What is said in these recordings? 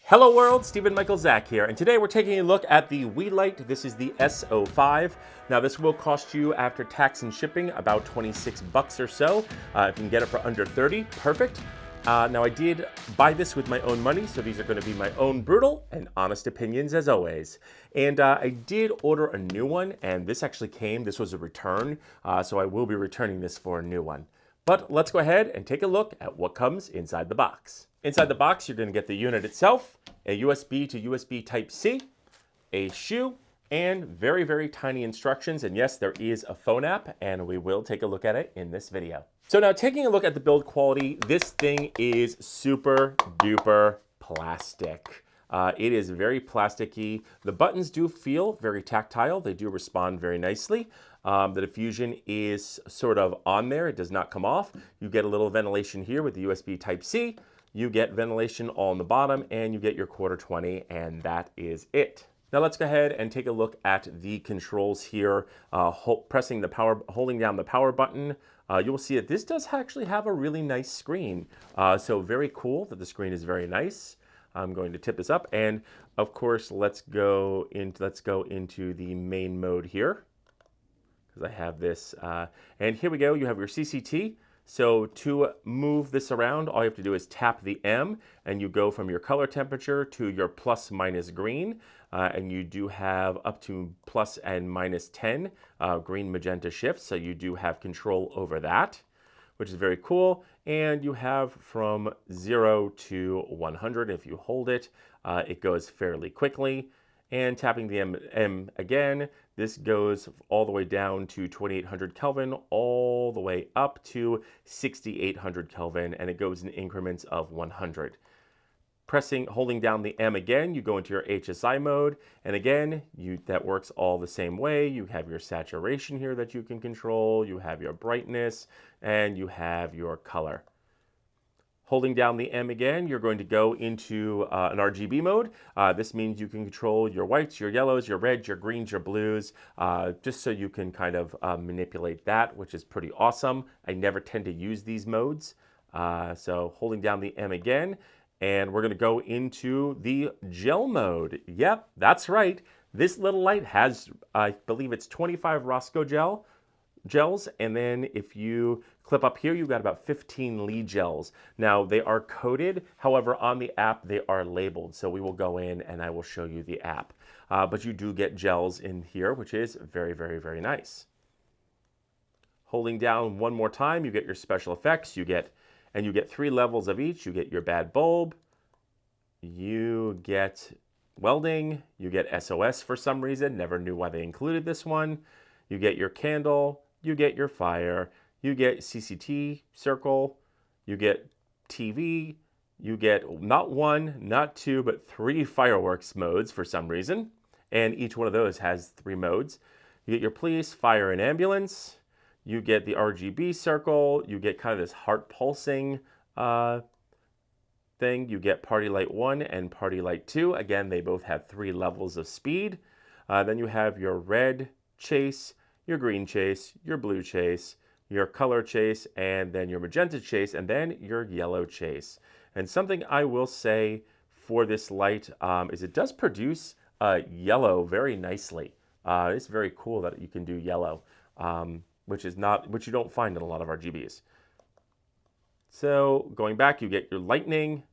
Hello world, Stephen Michael Zach here, and today we're taking a look at the Weeylite. This is the S05. Now this will cost you, after tax and shipping, about 26 bucks or so. If you can get it for under 30, perfect. Now I did buy this with my own money, so these are going to be my own brutal and honest opinions as always. And I did order a new one, and this actually came, this was a return, so I will be returning this for a new one. But let's go ahead and take a look at what comes inside the box. Inside the box, you're going to get the unit itself, a USB to USB Type-C, a shoe, and very, very tiny instructions. And yes, there is a phone app, and we will take a look at it in this video. So now taking a look at the build quality, this thing is super duper plastic. It is very plasticky. The buttons do feel very tactile. They do respond very nicely. The diffusion is sort of on there. It does not come off. You get a little ventilation here with the USB Type-C. You get ventilation all on the bottom, and you get your Q20, and that is it. Now let's go ahead and take a look at the controls here. Holding down the power button, you will see that this does actually have a really nice screen. So very cool that the screen is very nice. I'm going to tip this up, and of course, let's go into the main mode here, because I have this. And here we go. You have your CCT. So to move this around, all you have to do is tap the M, and you go from your color temperature to your plus minus green. And you do have up to plus and minus 10 green magenta shifts. So you do have control over that, which is very cool. And you have from 0 to 100. If you hold it, it goes fairly quickly. And tapping the M again, this goes all the way down to 2800 Kelvin, all the way up to 6800 Kelvin, and it goes in increments of 100. Holding down the M again, you go into your HSI mode, and again, that works all the same way. You have your saturation here that you can control, you have your brightness, and you have your color. Holding down the M again, you're going to go into an RGB mode. This means you can control your whites, your yellows, your reds, your greens, your blues, just so you can kind of manipulate that, which is pretty awesome. I never tend to use these modes. So holding down the M again, and we're going to go into the gel mode. Yep, that's right. This little light has, I believe it's 25 Roscoe gels, and then if you clip up here, you've got about 15 Lee gels. Now they are coded, however on the app they are labeled, so we will go in and I will show you the app. But you do get gels in here, which is very, very, very nice. Holding down one more time, you get your special effects. You get 3 levels of each. You get your bad bulb, you get welding, you get SOS for some reason, never knew why they included this one. You get your candle, you get your fire, you get CCT circle, you get TV, you get not 1, not 2, but 3 fireworks modes for some reason. And each one of those has 3 modes. You get your police, fire, and ambulance. You get the RGB circle. You get kind of this heart pulsing thing. You get Party Light 1 and Party Light 2. Again, they both have 3 levels of speed. Then you have your red chase, your green chase, your blue chase, your color chase, and then your magenta chase, and then your yellow chase. And something I will say for this light is it does produce yellow very nicely. It's very cool that you can do yellow, which you don't find in a lot of RGBs. So going back, you get your lightning,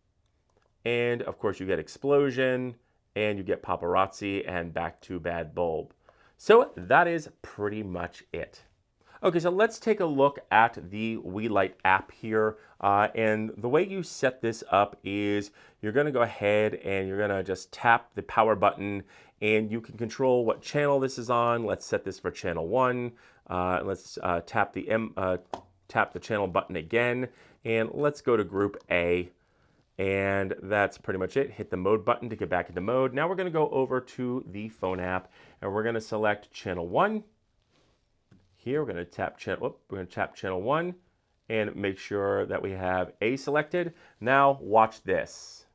and of course you get explosion, and you get paparazzi, and back to bad bulb. So that is pretty much it. Okay, so let's take a look at the Weeylite app here. And the way you set this up is you're going to go ahead and you're going to just tap the power button, and you can control what channel this is on. Let's set this for channel 1. Let's tap the channel button again, and let's go to group A. And that's pretty much it. Hit the mode button to get back into mode. Now we're going to go over to the phone app, and we're going to select channel 1. Here we're going to tap channel 1 and make sure that we have A selected. Now watch this.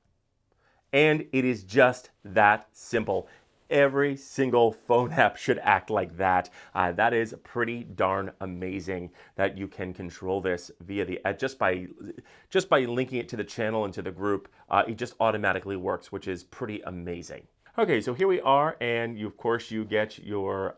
And it is just that simple. every single phone app should act like that. That is pretty darn amazing that you can control this via the just by linking it to the channel and to the group. It just automatically works, which is pretty amazing. Okay, so here we are, and of course you get your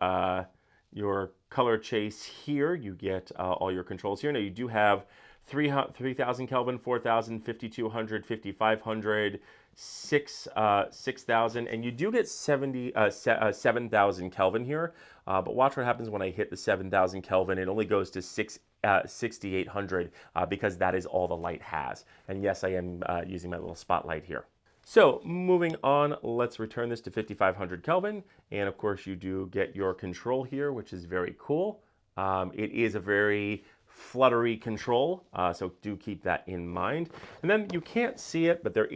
color chase here. You get all your controls here. Now you do have 3,000 Kelvin, 4,000, 5,200, 5,500, 6,000, and you do get 7,000 Kelvin here. But watch what happens when I hit the 7,000 Kelvin. It only goes to 6,800 because that is all the light has. And yes, I am using my little spotlight here. So moving on, let's return this to 5,500 Kelvin. And of course you do get your control here, which is very cool. It is a very fluttery control, so do keep that in mind. And then you can't see it, but there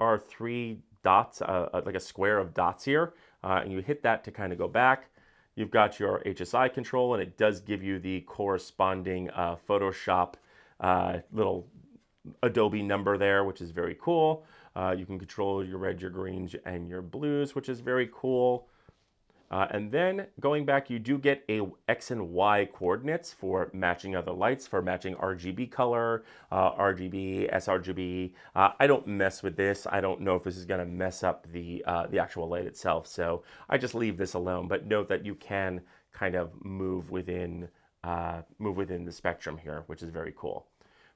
are 3 dots, like a square of dots here, and you hit that to kind of go back. You've got your HSI control, and it does give you the corresponding Photoshop little Adobe number there, which is very cool. You can control your red, your greens, and your blues, which is very cool. And then going back, you do get a X and Y coordinates for matching other lights, for matching RGB color, RGB, sRGB. I don't mess with this. I don't know if this is going to mess up the actual light itself, so I just leave this alone. But note that you can kind of move within the spectrum here, which is very cool.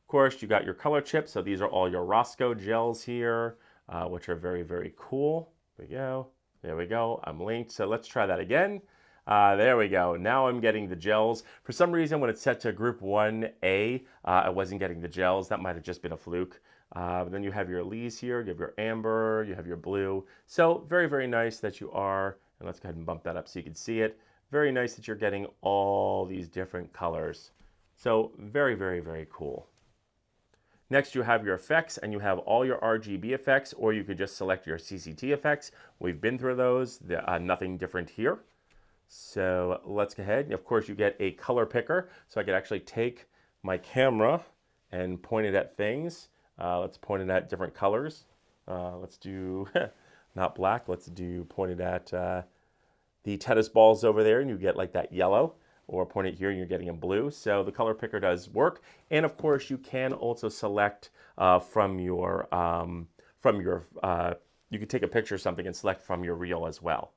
Of course, you got your color chips. So these are all your Roscoe gels here, which are very, very cool. There we go. There we go. I'm linked. So let's try that again. There we go. Now I'm getting the gels. For some reason, when it's set to group 1A, I wasn't getting the gels. That might have just been a fluke. But then you have your Lees here. You have your amber. You have your blue. So very, very nice that you are, and let's go ahead and bump that up so you can see it. Very nice that you're getting all these different colors. So very, very, very cool. Next, you have your effects, and you have all your RGB effects, or you could just select your CCT effects. We've been through those. Nothing different here. So let's go ahead. Of course, you get a color picker, so I could actually take my camera and point it at things. Let's point it at different colors. Let's do, not black, let's do point it at the tennis balls over there, and you get like that yellow. Or point it here and you're getting a blue. So the color picker does work. And of course you can also select from your, you can take a picture of something and select from your reel as well.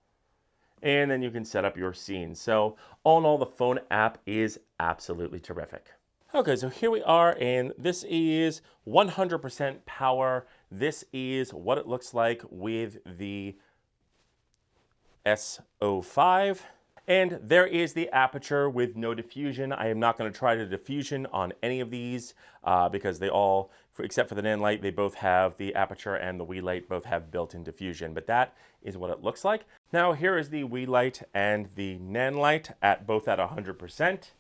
And then you can set up your scene. So all in all, the phone app is absolutely terrific. Okay, so here we are, and this is 100% power. This is what it looks like with the S05. And there is the aperture with no diffusion. I am not going to try the diffusion on any of these because they all, except for the NAND light, they both have the aperture, and the Weeylite both have built-in diffusion. But that is what it looks like. Now here is the Weeylite and the NAND light at both at 100%.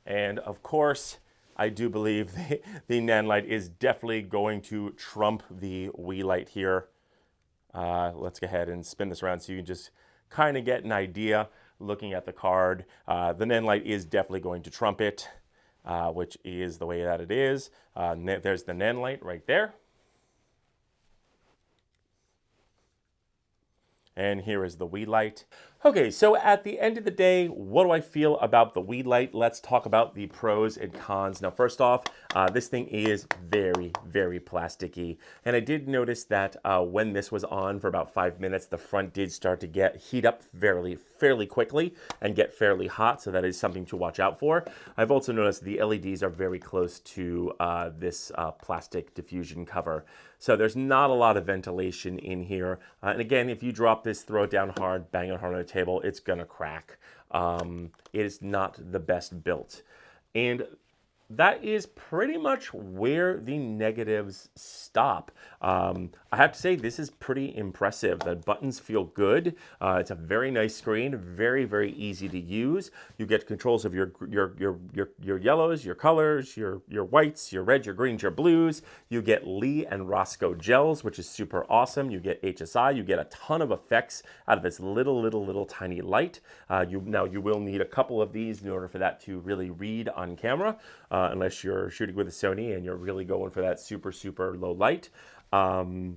And of course, I do believe the NAND light is definitely going to trump the Weeylite here. Let's go ahead and spin this around so you can just kind of get an idea. Looking at the card, the NAND light is definitely going to trump it, which is the way that it is. There's the NAND light right there. And here is the Weeylite. Okay, so at the end of the day, what do I feel about the Weeylite? Let's talk about the pros and cons. Now, first off, this thing is very, very plasticky. And I did notice that when this was on for about 5 minutes, the front did start to heat up fairly quickly and get fairly hot. So that is something to watch out for. I've also noticed the LEDs are very close to this plastic diffusion cover. So there's not a lot of ventilation in here. And again, if you drop this, throw it down hard, bang it hard on the table, it's gonna crack. It is not the best built. And that is pretty much where the negatives stop. I have to say, this is pretty impressive. The buttons feel good. It's a very nice screen, very, very easy to use. You get controls of your yellows, your colors, your whites, your reds, your greens, your blues. You get Lee and Roscoe gels, which is super awesome. You get HSI. You get a ton of effects out of this little tiny light. Now you will need a couple of these in order for that to really read on camera. Unless you're shooting with a Sony and you're really going for that super low light.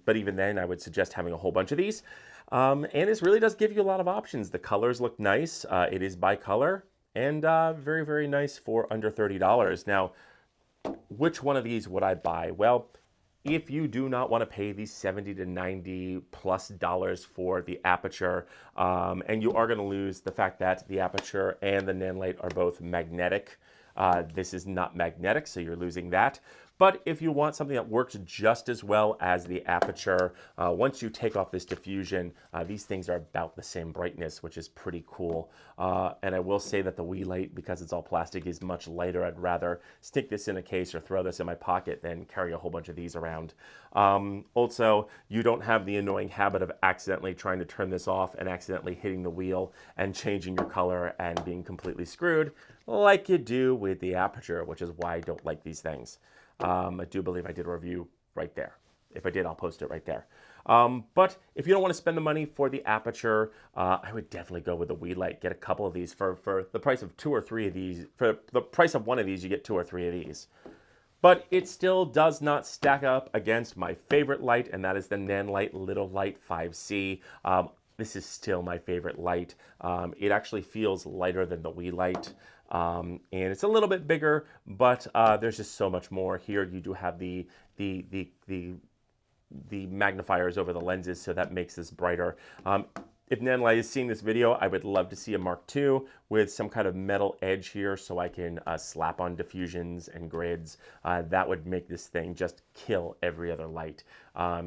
But even then, I would suggest having a whole bunch of these. And this really does give you a lot of options. The colors look nice. It is by color and very, very nice for under $30. Now, which one of these would I buy? Well, if you do not want to pay these $70 to $90+ for the aperture, and you are going to lose the fact that the aperture and the nanlite are both magnetic, this is not magnetic, so you're losing that. But if you want something that works just as well as the aperture, once you take off this diffusion, these things are about the same brightness, which is pretty cool. And I will say that the Weeylite, because it's all plastic, is much lighter. I'd rather stick this in a case or throw this in my pocket than carry a whole bunch of these around. Also, you don't have the annoying habit of accidentally trying to turn this off and accidentally hitting the wheel and changing your color and being completely screwed like you do with the aperture, which is why I don't like these things. I do believe I did a review right there. If I did, I'll post it right there. But if you don't want to spend the money for the aperture, I would definitely go with the Weeylite. Get a couple of these for the price of 2 or 3 of these. For the price of one of these, you get 2 or 3 of these. But it still does not stack up against my favorite light, and that is the Nanlite Little Light 5C. This is still my favorite light. It actually feels lighter than the Weeylite. And it's a little bit bigger, but there's just so much more here. You do have the magnifiers over the lenses, so that makes this brighter. If Nanlite is seeing this video, I would love to see a Mark II with some kind of metal edge here so I can slap on diffusions and grids. That would make this thing just kill every other light.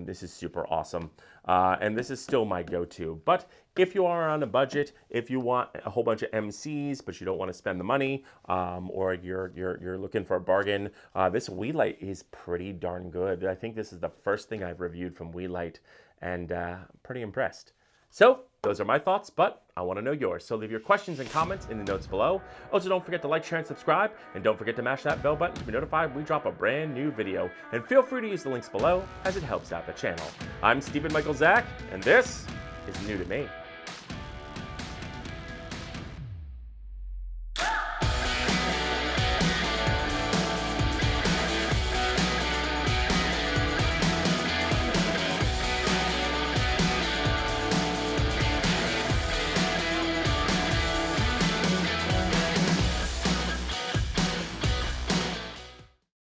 This is super awesome. And this is still my go-to. But if you are on a budget, if you want a whole bunch of MCs, but you don't want to spend the money, or you're looking for a bargain, this Weeylite is pretty darn good. I think this is the first thing I've reviewed from Weeylite, and I'm pretty impressed. So those are my thoughts, but I want to know yours. So leave your questions and comments in the notes below. Also, don't forget to like, share, and subscribe. And don't forget to mash that bell button to be notified when we drop a brand new video. And feel free to use the links below as it helps out the channel. I'm Stephen Michael Zach, and this is new to me.